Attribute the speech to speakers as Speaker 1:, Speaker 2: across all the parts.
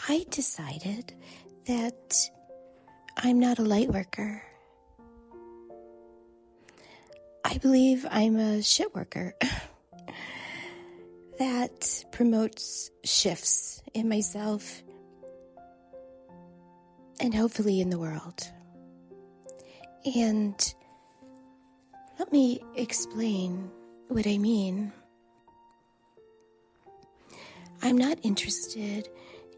Speaker 1: I decided that I'm not a light worker. I believe I'm a shit worker that promotes shifts in myself and hopefully in the world. And let me explain what I mean. I'm not interested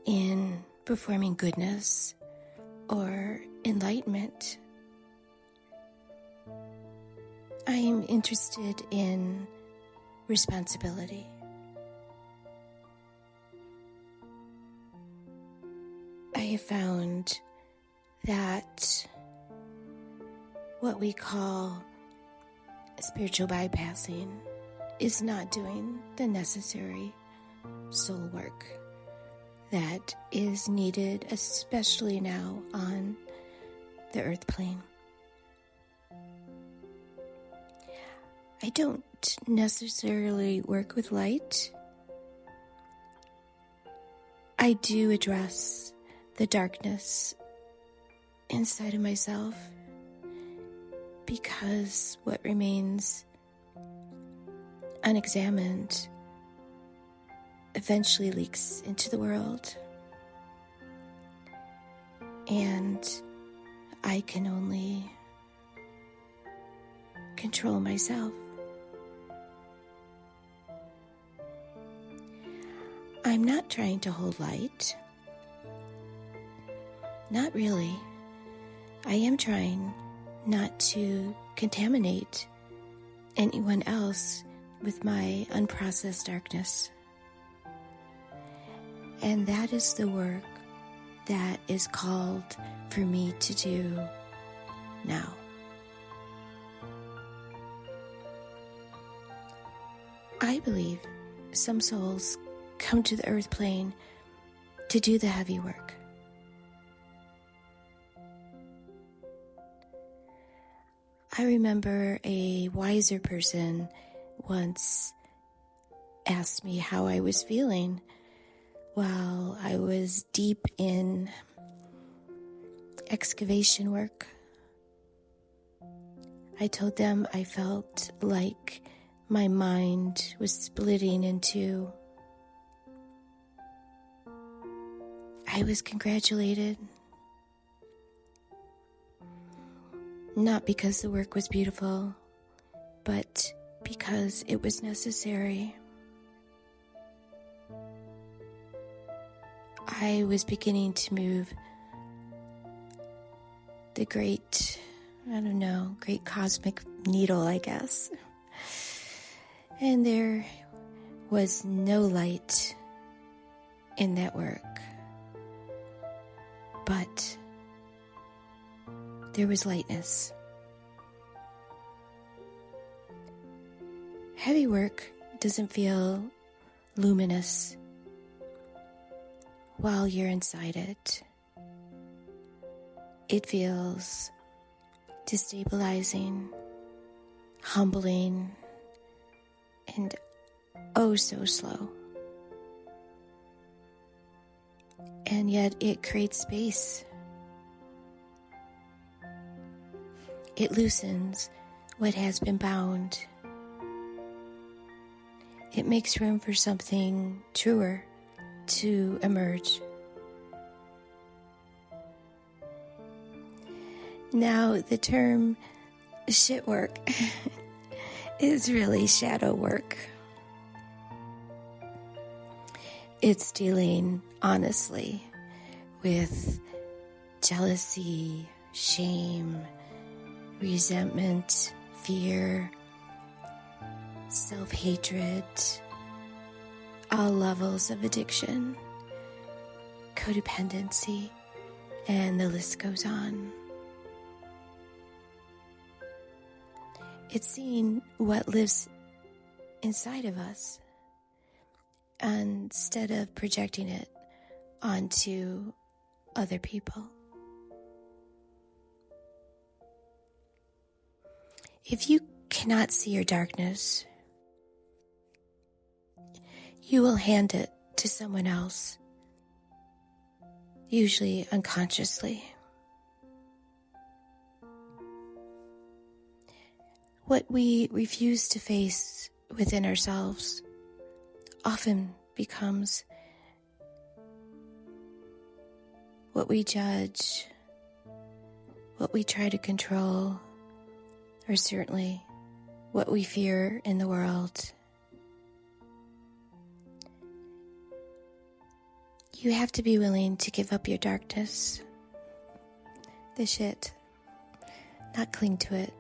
Speaker 1: in performing goodness or enlightenment. I'm interested in responsibility. I have found that what we call spiritual bypassing is not doing the necessary soul work that is needed, especially now on the earth plane. I don't necessarily work with light. I do address the darkness inside of myself because what remains unexamined eventually leaks into the world, and I can only control myself. I'm not trying to hold light. Not really. I am trying not to contaminate anyone else with my unprocessed darkness. And that is the work that is called for me to do now. I believe some souls come to the earth plane to do the heavy work. I remember a wiser person once asked me how I was feeling while I was deep in excavation work. I told them I felt like my mind was splitting in two. I was congratulated, not because the work was beautiful, but because it was necessary. I was beginning to move the great cosmic needle, I guess. And there was no light in that work. But there was lightness. Heavy work doesn't feel luminous while you're inside it. It feels destabilizing, humbling, and oh so slow. And yet it creates space. It loosens what has been bound. It makes room for something truer to emerge. Now, the term shit work is really shadow work. It's dealing honestly with jealousy, shame, resentment, fear, self-hatred, all levels of addiction, codependency, and the list goes on. It's seeing what lives inside of us instead of projecting it onto other people. If you cannot see your darkness, you will hand it to someone else. usually unconsciously. What we refuse to face within ourselves often becomes what we judge, what we try to control, or certainly what we fear in the world. You have to be willing to give up your darkness, the shit, not cling to it,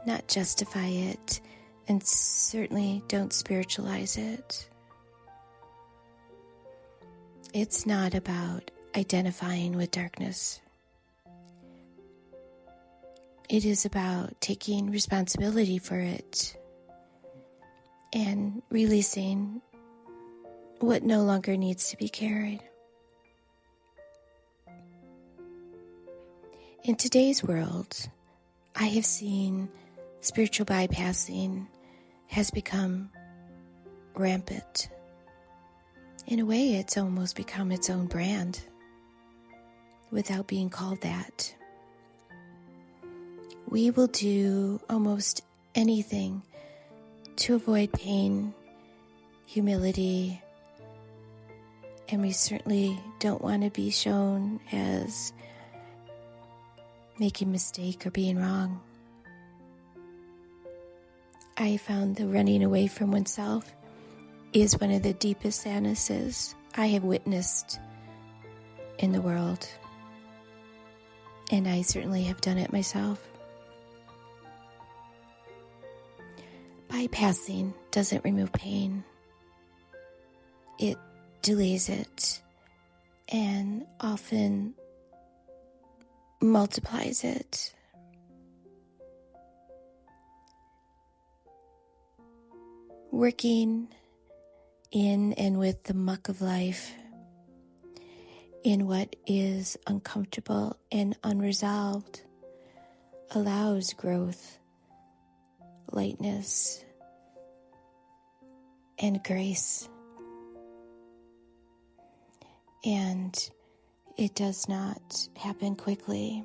Speaker 1: not justify it, and certainly don't spiritualize it. It's not about identifying with darkness. It is about taking responsibility for it and releasing what no longer needs to be carried. In today's world, I have seen spiritual bypassing has become rampant. In a way, it's almost become its own brand without being called that. We will do almost anything to avoid pain, humility, and we certainly don't want to be shown as making a mistake or being wrong. I found the running away from oneself is one of the deepest sadnesses I have witnessed in the world. And I certainly have done it myself. Bypassing doesn't remove pain. It delays it and often multiplies it. Working in and with the muck of life, in what is uncomfortable and unresolved, allows growth, lightness, and grace. And it does not happen quickly.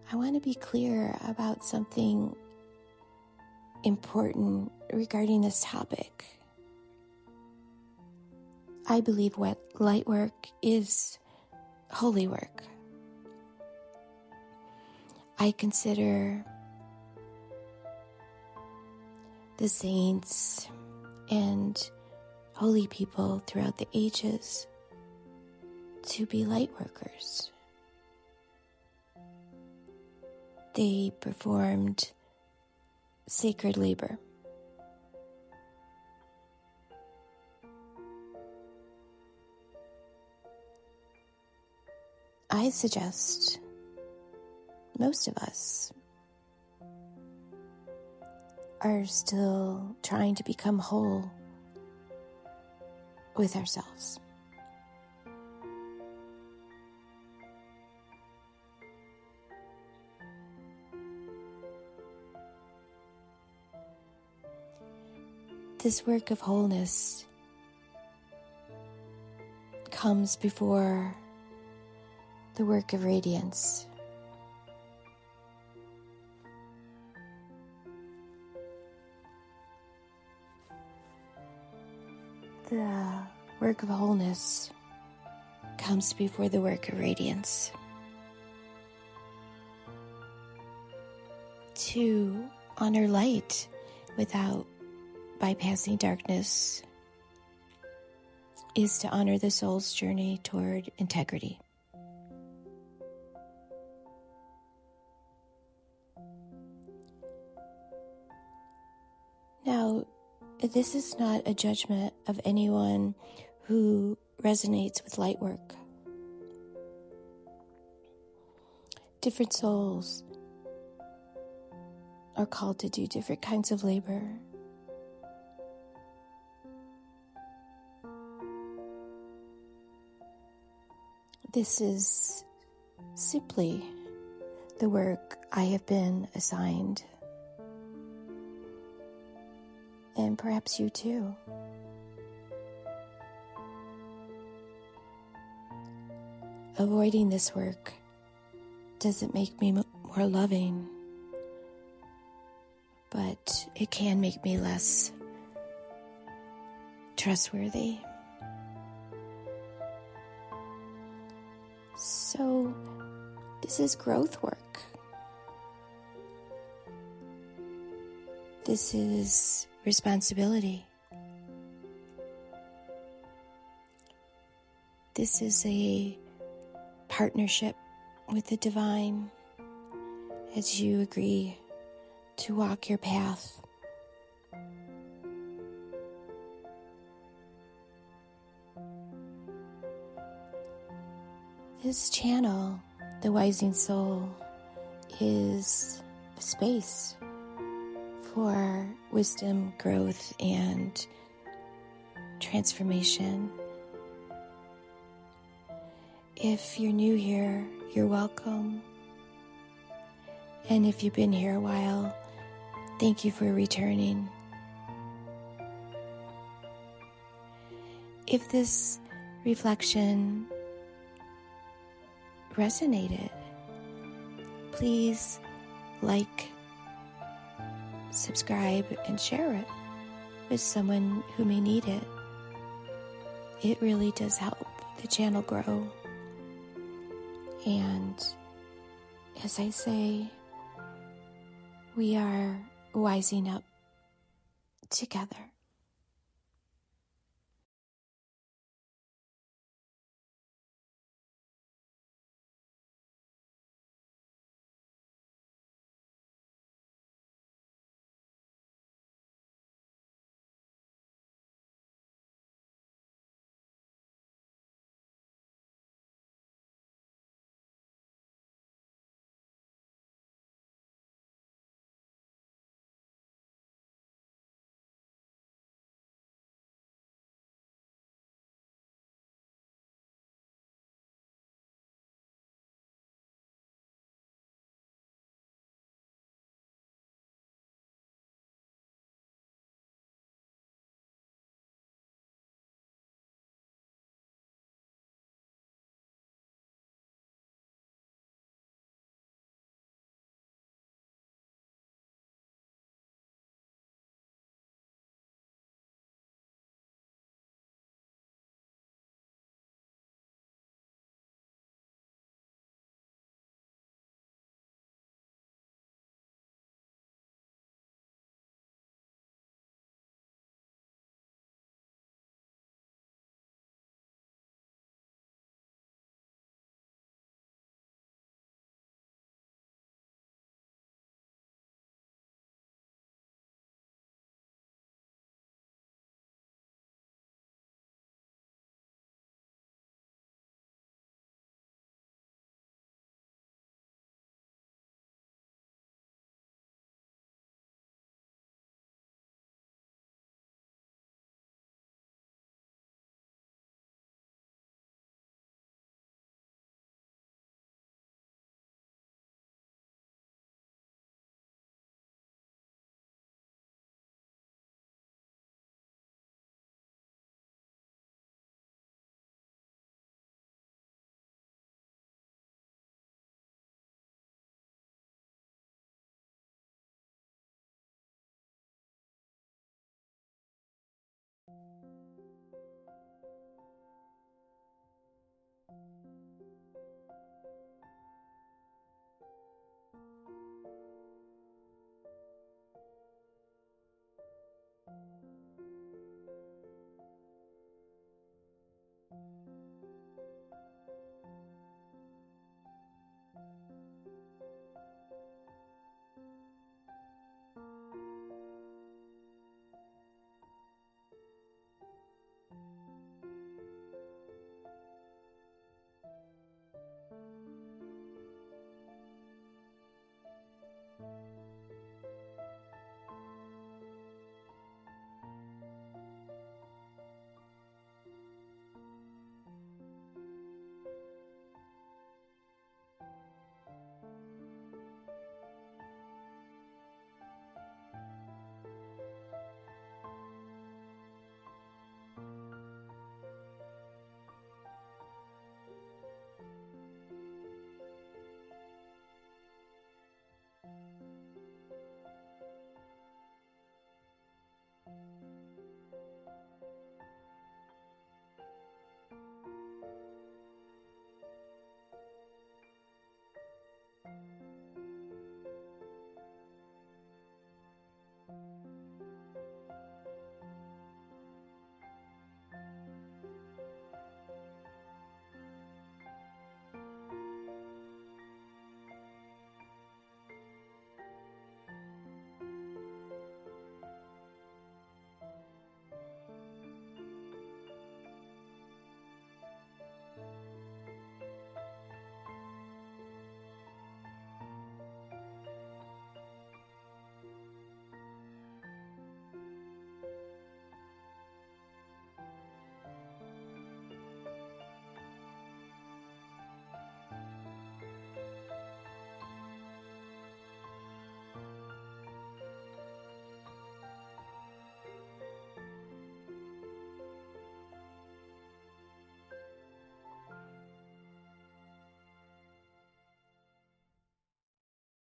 Speaker 1: I want to be clear about something important regarding this topic. I believe what light work is holy work. I consider the saints and holy people throughout the ages to be light workers. They performed sacred labor. I suggest most of us are still trying to become whole with ourselves. This work of wholeness comes before the work of radiance. The work of wholeness comes before the work of radiance. To honor light without bypassing darkness is to honor the soul's journey toward integrity. Now, this is not a judgment of anyone who resonates with light work. Different souls are called to do different kinds of labor. This is simply the work I have been assigned. and perhaps you too. Avoiding this work doesn't make me more loving, but it can make me less trustworthy. So, this is growth work. This is responsibility. This is a partnership with the divine as you agree to walk your path. This channel, The Rising Soul, is a space for wisdom, growth, and transformation. If you're new here, you're welcome. And if you've been here a while, thank you for returning. If this reflection resonated, please like, subscribe, and share it with someone who may need it. It really does help the channel grow. And as I say, we are wising up together.